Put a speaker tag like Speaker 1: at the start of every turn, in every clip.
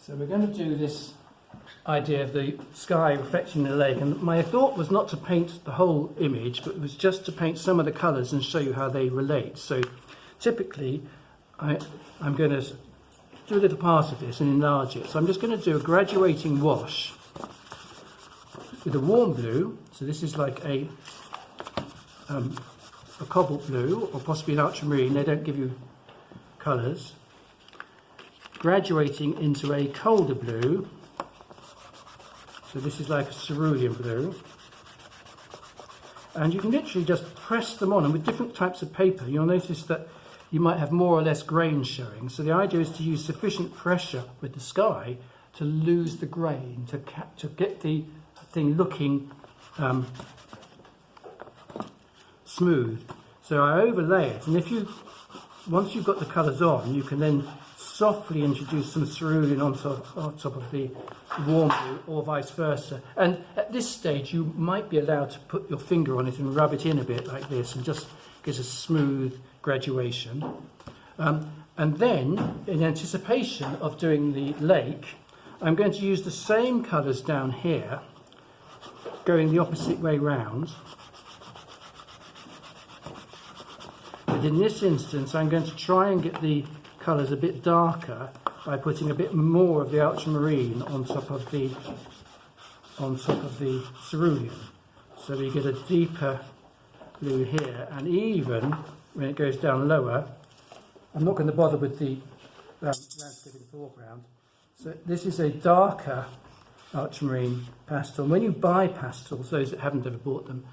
Speaker 1: So we're going to do this idea of the sky reflecting the lake, and my thought was not to paint the whole image, but it was just to paint some of the colours and show you how they relate. So typically I'm going to do a little part of this and enlarge it. So I'm just going to do a graduating wash with a warm blue. So this is like a cobalt blue or possibly an ultramarine. They don't give you colours. Graduating into a colder blue. So this is like a cerulean blue. And you can literally just press them on, and with different types of paper you'll notice that you might have more or less grain showing. So the idea is to use sufficient pressure with the sky to lose the grain, to get the thing looking smooth. So I overlay it, and once you've got the colours on, you can then softly introduce some cerulean on top of the warm blue, or vice versa. And at this stage you might be allowed to put your finger on it and rub it in a bit like this, and just get a smooth graduation. And then, in anticipation of doing the lake, I'm going to use the same colours down here, going the opposite way round. But in this instance I'm going to try and get the colours a bit darker by putting a bit more of the ultramarine on top of the cerulean. So we get a deeper blue here, and even when it goes down lower, I'm not going to bother with the landscape in the foreground. So this is a darker ultramarine pastel. And when you buy pastels, those that haven't ever bought them,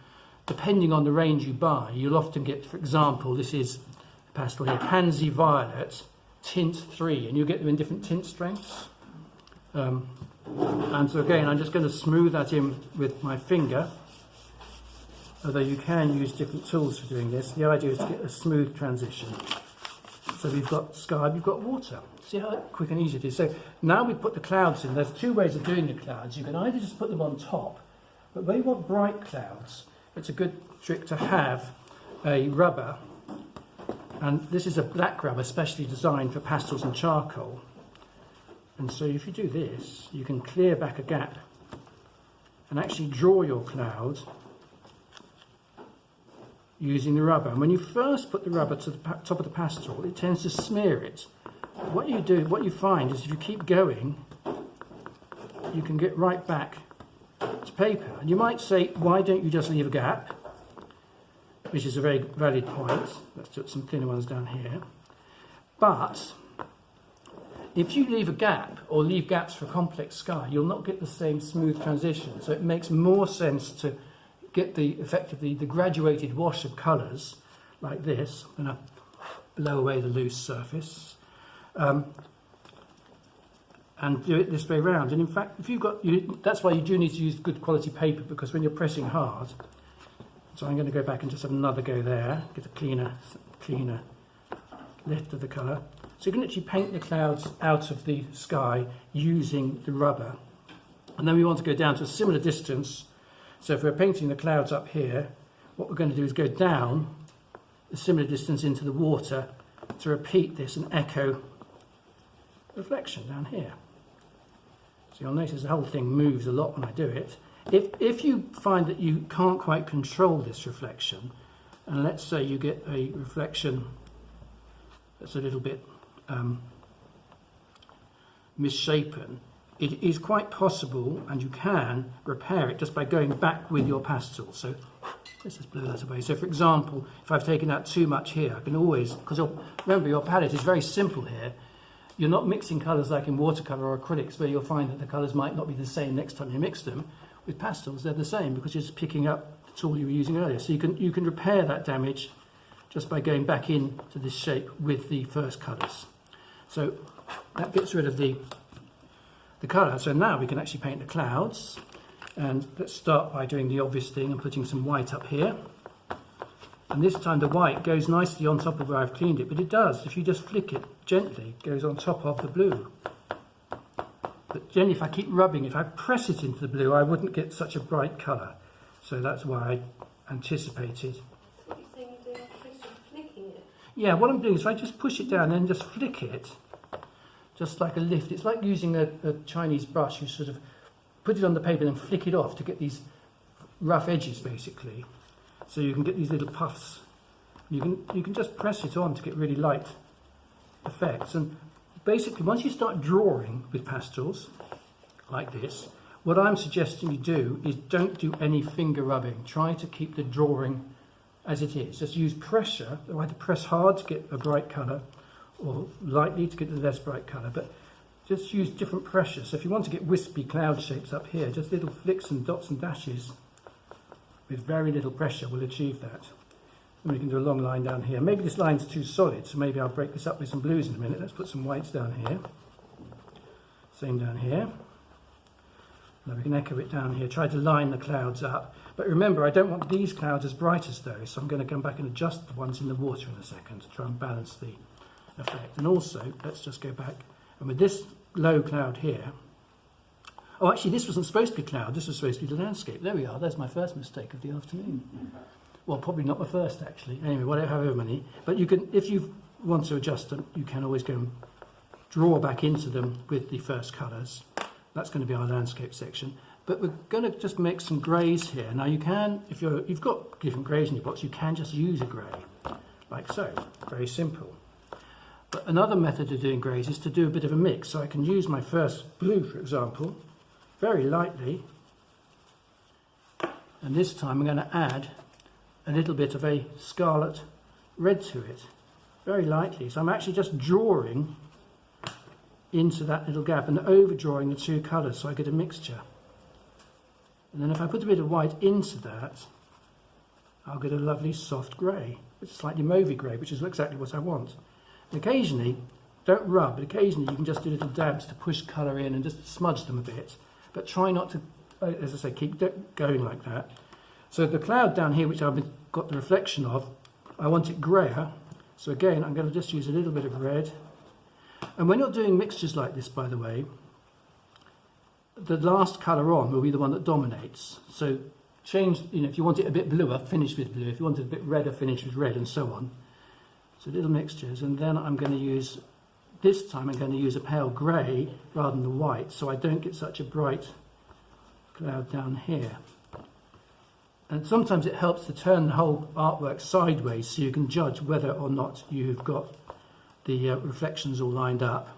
Speaker 1: depending on the range you buy, you'll often get, for example, this is a pastel here, Pansy Violet, tint 3, and you get them in different tint strengths. And so again, I'm just going to smooth that in with my finger, although you can use different tools for doing this. The idea is to get a smooth transition. So we've got sky, we've got water. See how quick and easy it is. So now we put the clouds in. There's two ways of doing the clouds. You can either just put them on top, but when you want bright clouds, it's a good trick to have a rubber, and this is a black rubber specially designed for pastels and charcoal. And so if you do this, you can clear back a gap and actually draw your cloud using the rubber. And when you first put the rubber to the top of the pastel, it tends to smear it. What you find is if you keep going, you can get right back to paper. And you might say, why don't you just leave a gap? Which is a very valid point. Let's put some thinner ones down here. But if you leave a gap, or leave gaps for a complex sky, you'll not get the same smooth transition. So it makes more sense to get effectively the graduated wash of colours like this. I'm going to blow away the loose surface. And do it this way round. And in fact, if you've got, that's why you do need to use good quality paper, because when you're pressing hard, so I'm going to go back and just have another go there, get a cleaner lift of the colour. So you can actually paint the clouds out of the sky using the rubber. And then we want to go down to a similar distance. So if we're painting the clouds up here, what we're going to do is go down a similar distance into the water to repeat this and echo reflection down here. So you'll notice the whole thing moves a lot when I do it. If you find that you can't quite control this reflection, and let's say you get a reflection that's a little bit misshapen, it is quite possible, and you can repair it just by going back with your pastel. So let's just blow that away. So for example, if I've taken out too much here, I can always, because remember your palette is very simple here. You're not mixing colours like in watercolour or acrylics, where you'll find that the colours might not be the same next time you mix them. With pastels, they're the same, because you're just picking up the tool you were using earlier. So you can repair that damage just by going back into this shape with the first colours. So that gets rid of the colour. So now we can actually paint the clouds. And let's start by doing the obvious thing and putting some white up here. And this time the white goes nicely on top of where I've cleaned it, but it does, if you just flick it gently, it goes on top of the blue. But generally, if I keep rubbing it, if I press it into the blue, I wouldn't get such a bright colour. So that's why I anticipated.
Speaker 2: What are you saying you're doing? Flicking it?
Speaker 1: Yeah, what I'm doing is I just push it down and just flick it just like a lift. It's like using a Chinese brush. You sort of put it on the paper and then flick it off to get these rough edges, basically. So you can get these little puffs. You can just press it on to get really light effects. And basically, once you start drawing with pastels like this, what I'm suggesting you do is don't do any finger rubbing. Try to keep the drawing as it is. Just use pressure. You either press hard to get a bright colour or lightly to get a less bright colour, but just use different pressure. So if you want to get wispy cloud shapes up here, just little flicks and dots and dashes with very little pressure will achieve that. And we can do a long line down here. Maybe this line's too solid, so maybe I'll break this up with some blues in a minute. Let's put some whites down here. Same down here. Now we can echo it down here. Try to line the clouds up. But remember, I don't want these clouds as bright as those, so I'm going to come back and adjust the ones in the water in a second to try and balance the effect. And also, let's just go back, and with this low cloud here, oh, actually, this wasn't supposed to be cloud. This was supposed to be the landscape. There we are. There's my first mistake of the afternoon. Well, probably not the first, actually. Anyway, whatever, however many. But you can, if you want to adjust them, you can always go and draw back into them with the first colours. That's going to be our landscape section. But we're going to just make some greys here. Now you can, if you've got different greys in your box, you can just use a grey, like so. Very simple. But another method of doing greys is to do a bit of a mix. So I can use my first blue, for example, very lightly. And this time I'm going to add a little bit of a scarlet red to it, very lightly. So I'm actually just drawing into that little gap and overdrawing the two colours so I get a mixture. And then if I put a bit of white into that, I'll get a lovely soft grey. It's slightly mauvey grey, which is exactly what I want. And occasionally, don't rub, but occasionally you can just do little dabs to push colour in and just smudge them a bit. But try not to, as I say, keep going like that. So the cloud down here, which I've got the reflection of, I want it greyer. So again, I'm going to just use a little bit of red. And when you're doing mixtures like this, by the way, the last colour on will be the one that dominates. So change, if you want it a bit bluer, finish with blue. If you want it a bit redder, finish with red, and so on. So little mixtures. And then I'm going to use, this time I'm going to use a pale grey rather than the white, so I don't get such a bright cloud down here. And sometimes it helps to turn the whole artwork sideways so you can judge whether or not you've got the reflections all lined up.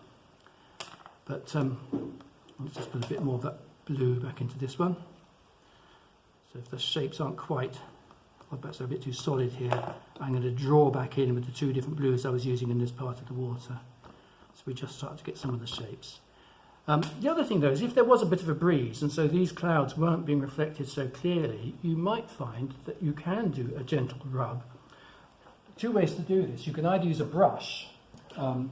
Speaker 1: But let's just put a bit more of that blue back into this one. So if the shapes aren't quite, or perhaps they're a bit too solid here, I'm going to draw back in with the two different blues I was using in this part of the water. So we just start to get some of the shapes. The other thing though is if there was a bit of a breeze and so these clouds weren't being reflected so clearly, you might find that you can do a gentle rub. Two ways to do this. You can either use a brush and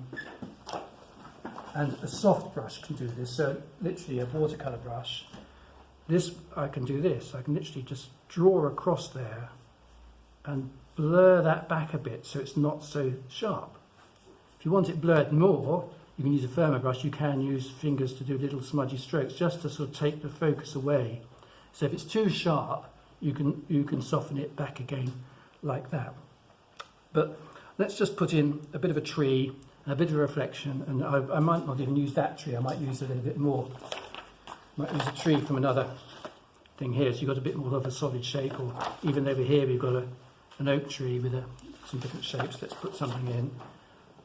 Speaker 1: a soft brush can do this, so literally a watercolour brush. This, I can do this. I can literally just draw across there and blur that back a bit so it's not so sharp. If you want it blurred more, you can use a firmer brush. You can use fingers to do little smudgy strokes just to sort of take the focus away. So if it's too sharp, you can soften it back again like that. But let's just put in a bit of a tree and a bit of a reflection, and I might not even use that tree. I might use a little bit more. I might use a tree from another thing here, so you've got a bit more of a solid shape, or even over here we've got an oak tree with some different shapes. Let's put something in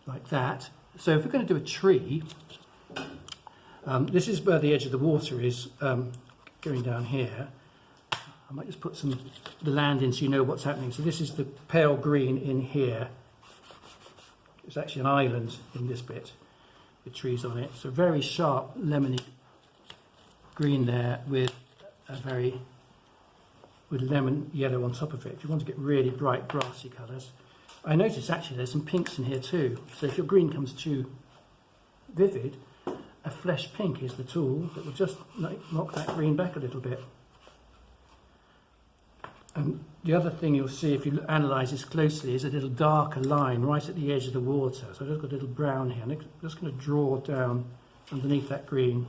Speaker 1: like that. So if we're going to do a tree, this is where the edge of the water is going down here. I might just put the land in so you know what's happening. So this is the pale green in here. It's actually an island in this bit with trees on it. So very sharp lemony green there with lemon yellow on top of it. If you want to get really bright grassy colours. I notice actually there's some pinks in here too. So if your green comes too vivid, a flesh pink is the tool that will just knock that green back a little bit. And the other thing you'll see if you analyse this closely is a little darker line right at the edge of the water. So I've just got a little brown here. I'm just going to draw down underneath that green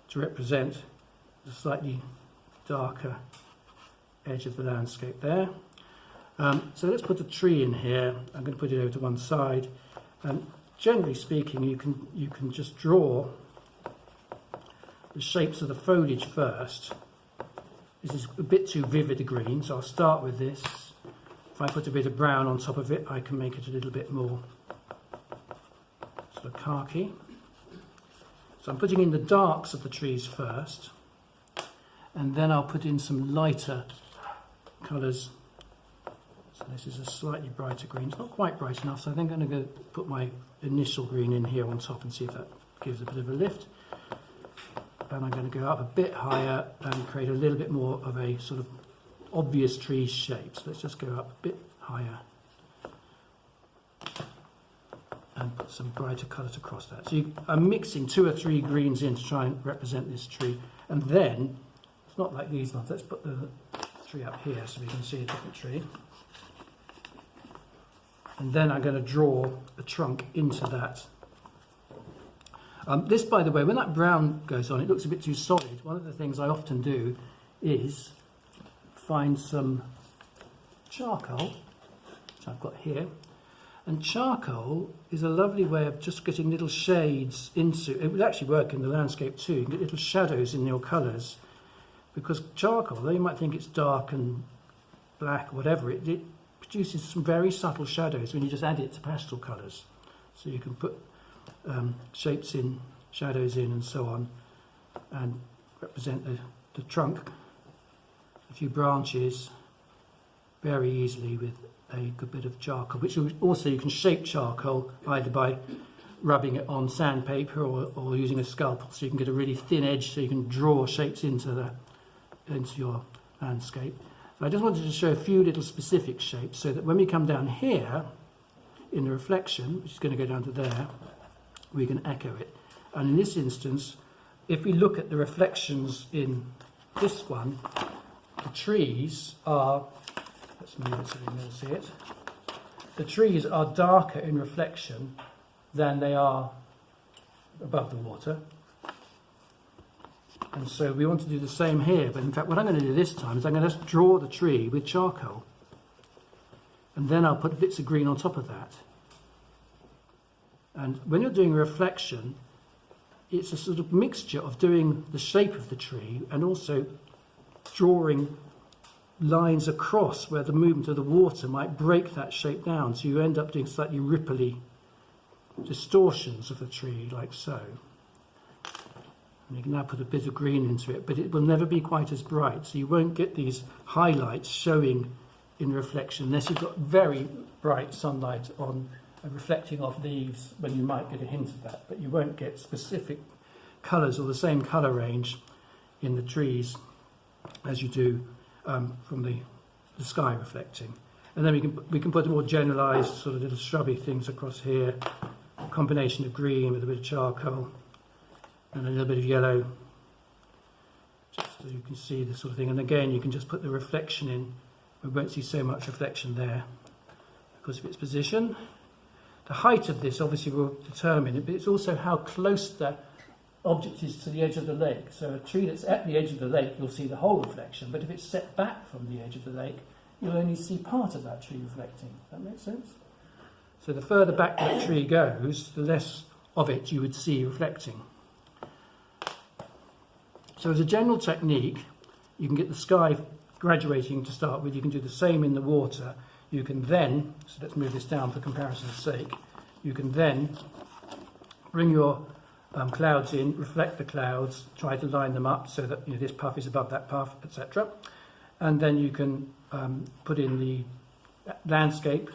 Speaker 1: to represent the slightly darker edge of the landscape there. So let's put a tree in here. I'm going to put it over to one side. generally speaking, you can just draw the shapes of the foliage first. This is a bit too vivid a green, so I'll start with this. If I put a bit of brown on top of it, I can make it a little bit more sort of khaki. So I'm putting in the darks of the trees first, and then I'll put in some lighter colours. So this is a slightly brighter green. It's not quite bright enough, so I think I'm going to go put my initial green in here on top and see if that gives a bit of a lift. And I'm going to go up a bit higher and create a little bit more of a sort of obvious tree shape. So let's just go up a bit higher and put some brighter colours across that. So I'm mixing 2 or 3 greens in to try and represent this tree. And then, it's not like these ones, let's put the tree up here so we can see a different tree. And then I'm going to draw a trunk into that. This, by the way, when that brown goes on, it looks a bit too solid. One of the things I often do is find some charcoal, which I've got here. And charcoal is a lovely way of just getting little shades into, it would actually work in the landscape too, you can get little shadows in your colours. Because charcoal, though you might think it's dark and black or whatever, it produces some very subtle shadows when you just add it to pastel colours. So you can put shapes in, shadows in and so on, and represent the trunk, a few branches, very easily with a good bit of charcoal, which also you can shape charcoal either by rubbing it on sandpaper or using a scalpel, so you can get a really thin edge so you can draw shapes into your landscape. So I just wanted to show a few little specific shapes so that when we come down here in the reflection, which is going to go down to there, we can echo it. And in this instance, if we look at the reflections in this one, the trees are, let's move it so we can all see it, the trees are darker in reflection than they are above the water. And so we want to do the same here, but in fact what I'm going to do this time is I'm going to just draw the tree with charcoal, and then I'll put bits of green on top of that. And when you're doing a reflection, it's a sort of mixture of doing the shape of the tree and also drawing lines across where the movement of the water might break that shape down. So you end up doing slightly ripply distortions of the tree, like so. And you can now put a bit of green into it, but it will never be quite as bright. So you won't get these highlights showing in reflection unless you've got very bright sunlight on reflecting off leaves, when you might get a hint of that, but you won't get specific colours or the same colour range in the trees as you do from the sky reflecting. And then we can put more generalised sort of little shrubby things across here, a combination of green with a bit of charcoal and a little bit of yellow, just so you can see this sort of thing. And again, you can just put the reflection in. We won't see so much reflection there because of its position. The height of this obviously will determine it, but it's also how close the object is to the edge of the lake. So a tree that's at the edge of the lake, you'll see the whole reflection, but if it's set back from the edge of the lake, you'll only see part of that tree reflecting. Does that make sense? So the further back that tree goes, the less of it you would see reflecting. So as a general technique, you can get the sky graduating to start with. You can do the same in the water. You can then, so let's move this down for comparison's sake, you can then bring your clouds in, reflect the clouds, try to line them up so that this puff is above that puff, etc. And then you can put in the landscape,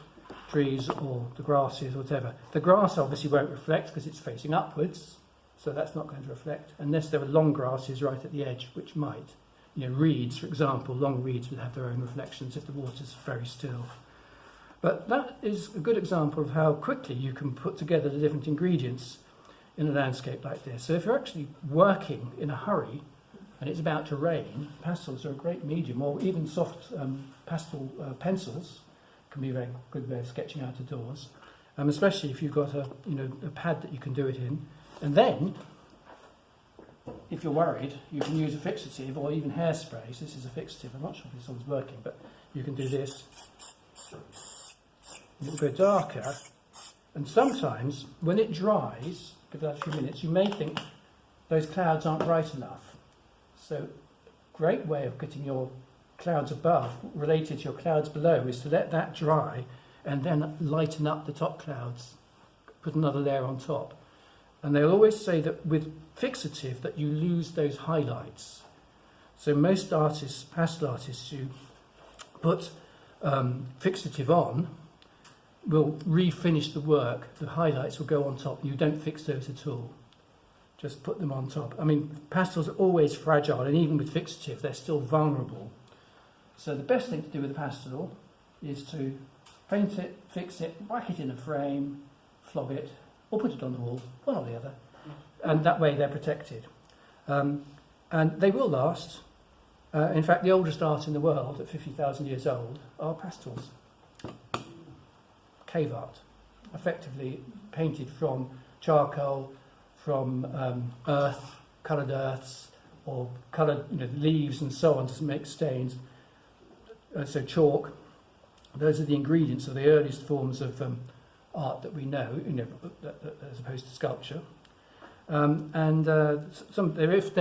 Speaker 1: trees or the grasses or whatever. The grass obviously won't reflect because it's facing upwards, so that's not going to reflect, unless there are long grasses right at the edge, which might. Reeds, for example, long reeds would have their own reflections if the water's very still. But that is a good example of how quickly you can put together the different ingredients in a landscape like this. So if you're actually working in a hurry and it's about to rain, pastels are a great medium, or even soft pastel pencils can be a very good way of sketching out of doors, especially if you've got a pad that you can do it in. And then, if you're worried, you can use a fixative or even hairspray. So this is a fixative. I'm not sure if this one's working, but you can do this. It will go darker And sometimes, when it dries, give that a few minutes, you may think those clouds aren't bright enough. So, great way of getting your clouds above related to your clouds below is to let that dry and then lighten up the top clouds, put another layer on top. And they'll always say that with fixative that you lose those highlights. So most artists, pastel artists who put fixative on, will refinish the work. The highlights will go on top. You don't fix those at all. Just put them on top. I mean, pastels are always fragile, and even with fixative, they're still vulnerable. So the best thing to do with a pastel is to paint it, fix it, whack it in a frame, flog it, or put it on the wall, one or the other. And that way they're protected. And they will last. In fact, the oldest art in the world, at 50,000 years old, are pastels. Cave art, effectively painted from charcoal, from earth, coloured earths, or coloured leaves and so on to make stains. So chalk. Those are the ingredients of the earliest forms of art that we know, as opposed to sculpture. They're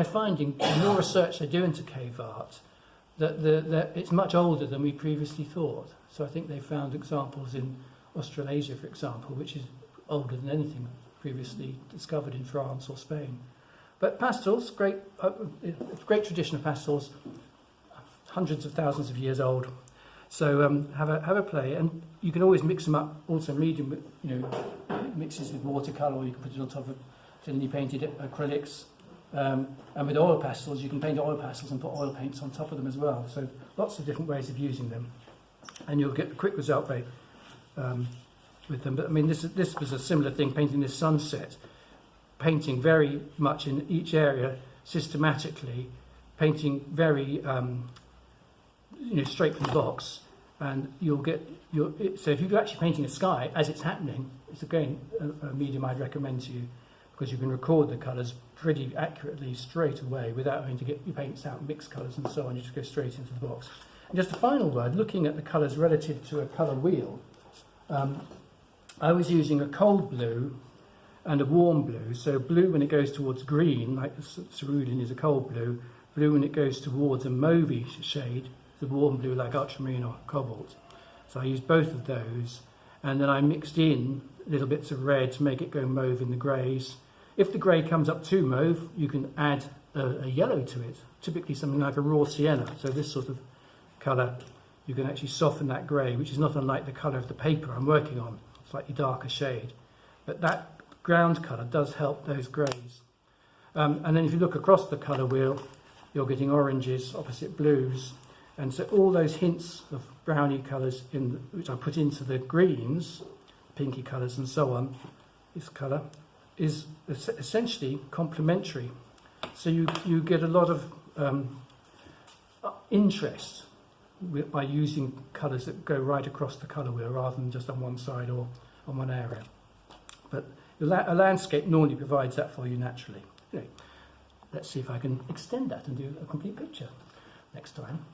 Speaker 1: finding, the more research they do into cave art, that it's much older than we previously thought. So I think they found examples in Australasia, for example, which is older than anything previously discovered in France or Spain. But pastels, great tradition of pastels, hundreds of thousands of years old. So have a play, and you can always mix them up. Also, medium, mixes with watercolour, or you can put it on top of thinly painted acrylics. And with oil pastels, you can paint oil pastels and put oil paints on top of them as well. So lots of different ways of using them, and you'll get a quick result with them. But I mean, this was a similar thing, painting this sunset, painting very much in each area systematically, painting very straight from the box, and so if you're actually painting a sky as it's happening, it's again a medium I'd recommend to you, because you can record the colours pretty accurately straight away without having to get your paints out, mix colours and so on. You just go straight into the box. And just a final word, looking at the colours relative to a colour wheel, I was using a cold blue and a warm blue. So blue when it goes towards green, like the cerulean is a cold blue. Blue when it goes towards a mauvey shade, the warm blue like ultramarine or cobalt. So I used both of those, and then I mixed in little bits of red to make it go mauve in the greys. If the grey comes up too mauve, you can add a yellow to it, typically something like a raw sienna. So this sort of colour, you can actually soften that grey, which is not unlike the colour of the paper I'm working on, slightly darker shade. But that ground colour does help those greys. And then if you look across the colour wheel, you're getting oranges opposite blues. And so all those hints of browny colours which I put into the greens, pinky colours and so on, this colour, is essentially complementary. So you get a lot of interest by using colours that go right across the colour wheel rather than just on one side or on one area. But a landscape normally provides that for you naturally. Anyway, let's see if I can extend that and do a complete picture next time.